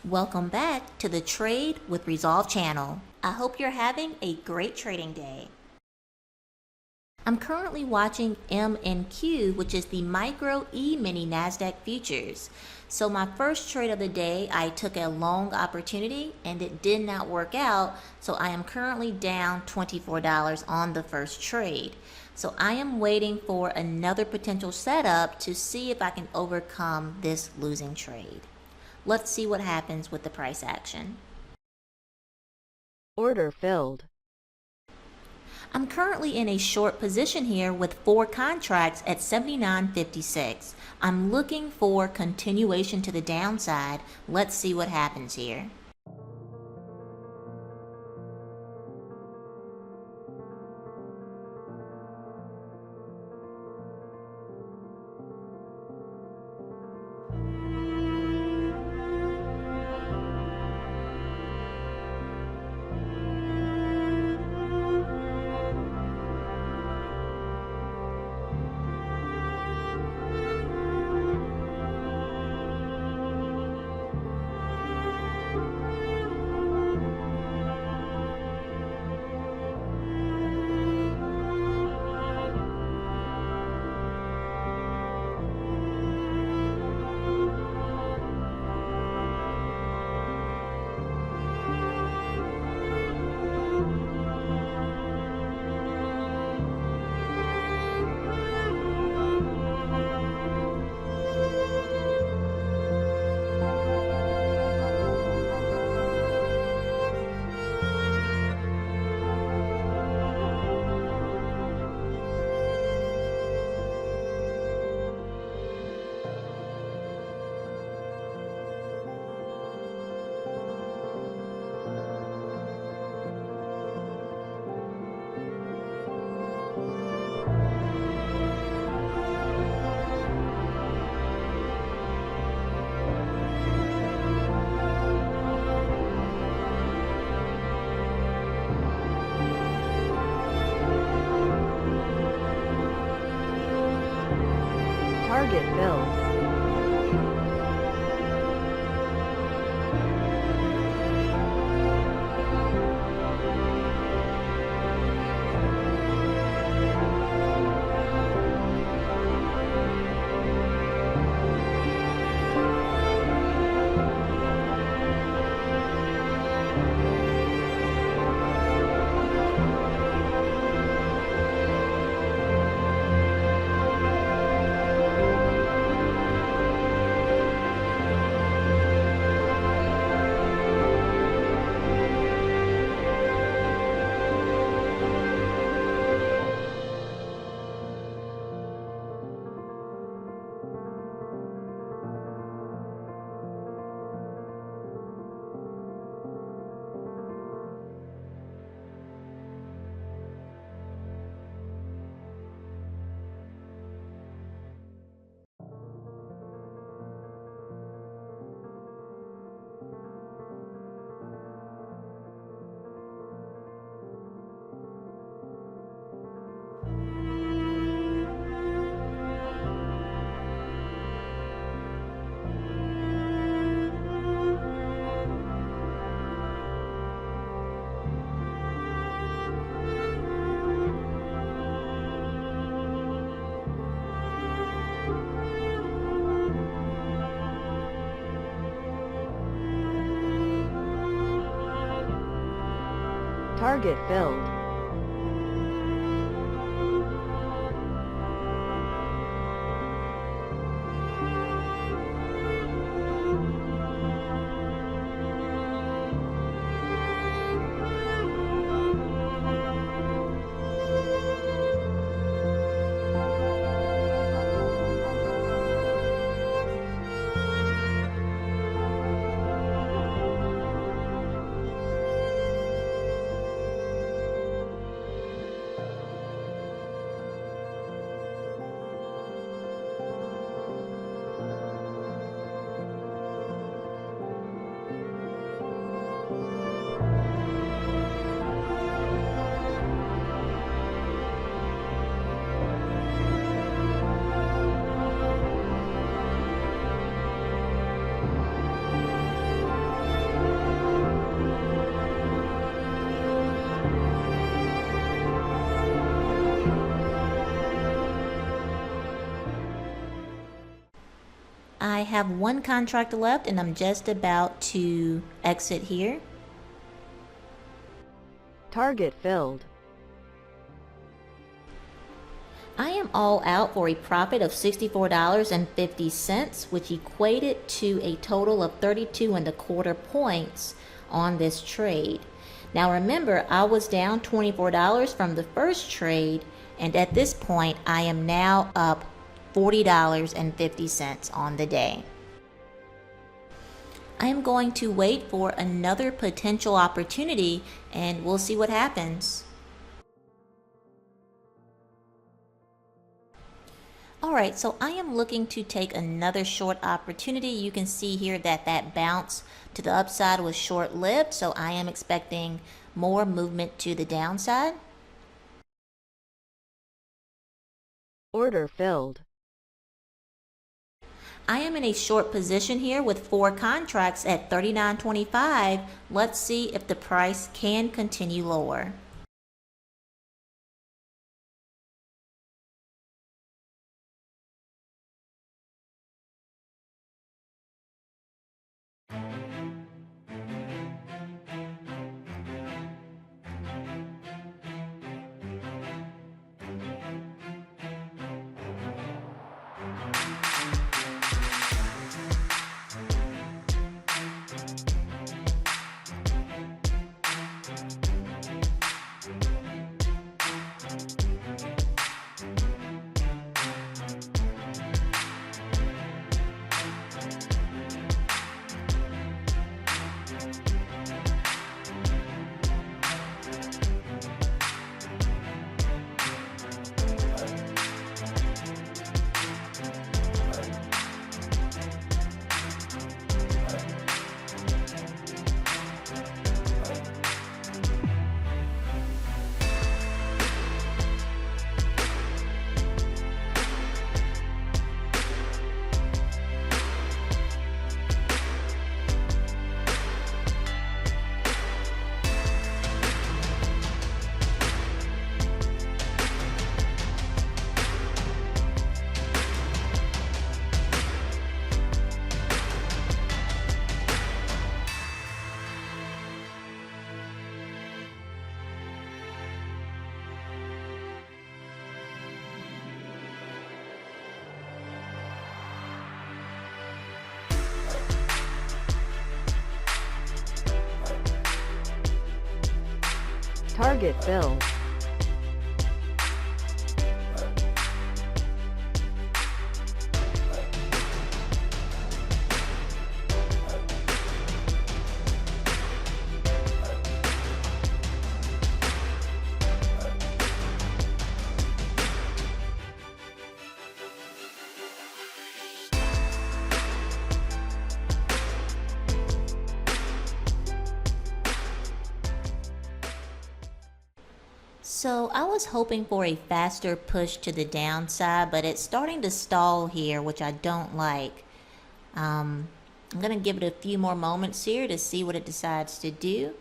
Welcome back to the Trade with Resolve channel. I hope you're having a great trading day. I'm currently watching MNQ, which is the Micro E-mini NASDAQ futures. So my first trade of the day, I took a long opportunity and it did not work out. So I am currently down $24 on the first trade. So I am waiting for another potential setup to see if I can overcome this losing trade. Let's see what happens with the price action. Order filled. I'm currently in a short position here with 4 contracts at 79.56. I'm looking for continuation to the downside. Let's see what happens here. Target filled. Target filled. I have one contract left and I'm just about to exit here. Target filled. I am all out for a profit of $64.50, which equated to a total of 32.25 points on this trade. Now remember, I was down $24 from the first trade, and at this point I am now up $40.50 on the day. I am going to wait for another potential opportunity and we'll see what happens. Alright, so I am looking to take another short opportunity. You can see here that that bounce to the upside was short-lived, so I am expecting more movement to the downside. Order filled. I am in a short position here with 4 contracts at $39.25. Let's see if the price can continue lower. Target filled. So I was hoping for a faster push to the downside, but it's starting to stall here, which I don't like. I'm going to give it a few more moments here to see what it decides to do.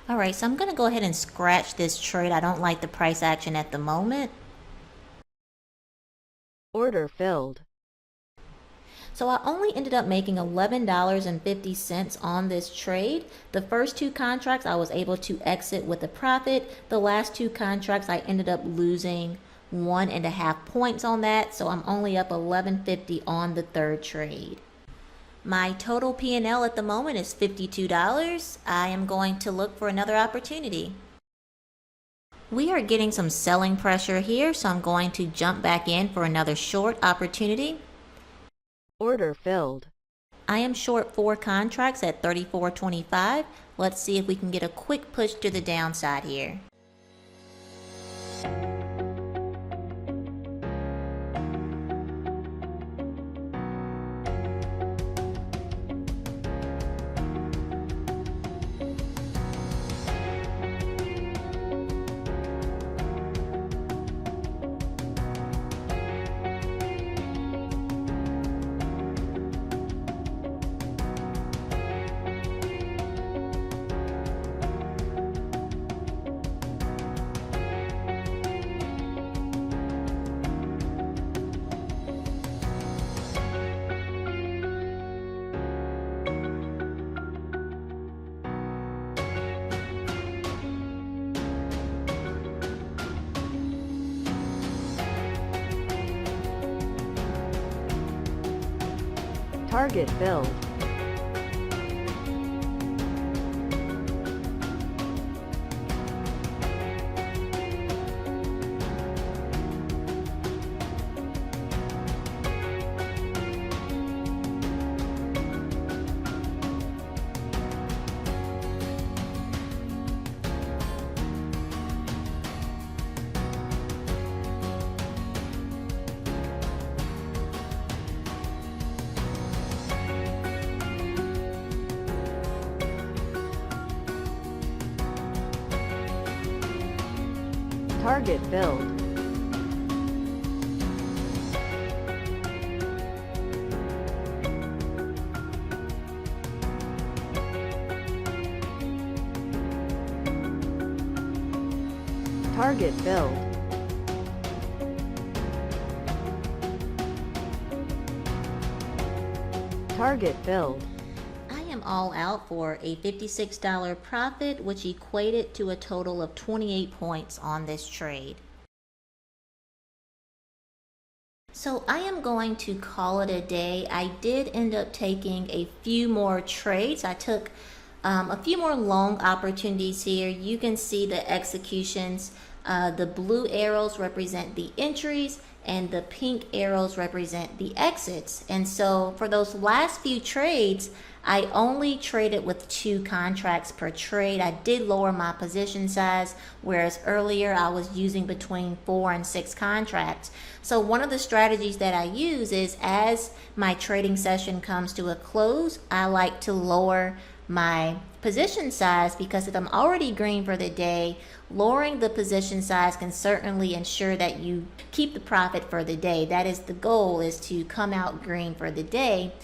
Alright, so I'm going to go ahead and scratch this trade. I don't like the price action at the moment. Order filled. So I only ended up making $11.50 on this trade. The first 2 contracts I was able to exit with a profit. The last 2 contracts I ended up losing 1.5 points on that. So I'm only up $11.50 on the third trade. My total P&L at the moment is $52. I am going to look for another opportunity. We are getting some selling pressure here, so I'm going to jump back in for another short opportunity. Order filled. I am short 4 contracts at $34.25. Let's see if we can get a quick push to the downside here. Target filled. Target filled. Target filled. Target filled. I am all out for a $56 profit, which equated to a total of 28 points on this trade. So I am going to call it a day. I did end up taking a few more trades. I took a few more long opportunities here. You can see the executions. The blue arrows represent the entries and the pink arrows represent the exits. And so for those last few trades, I only traded with 2 contracts per trade. I did lower my position size, whereas earlier I was using between 4 and 6 contracts. So one of the strategies that I use is, as my trading session comes to a close, I like to lower my position size, because if I'm already green for the day, lowering the position size can certainly ensure that you keep the profit for the day. That is the goal, is to come out green for the day.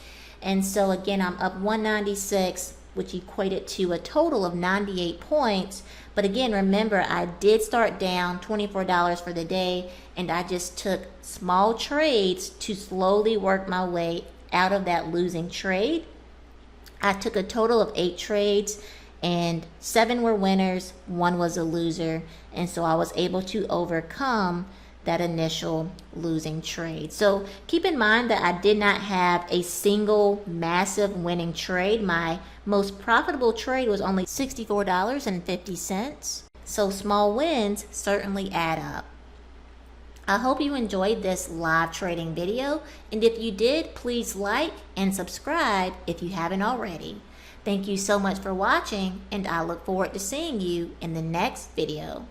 And so again, I'm up 196, which equated to a total of 98 points. But again, remember, I did start down $24 for the day, and I just took small trades to slowly work my way out of that losing trade. I took a total of 8 trades, and 7 were winners, 1 was a loser. And so I was able to overcome that initial losing trade. So keep in mind that I did not have a single massive winning trade. My most profitable trade was only $64.50. So small wins certainly add up. I hope you enjoyed this live trading video, and if you did, please like and subscribe if you haven't already. Thank you so much for watching, and I look forward to seeing you in the next video.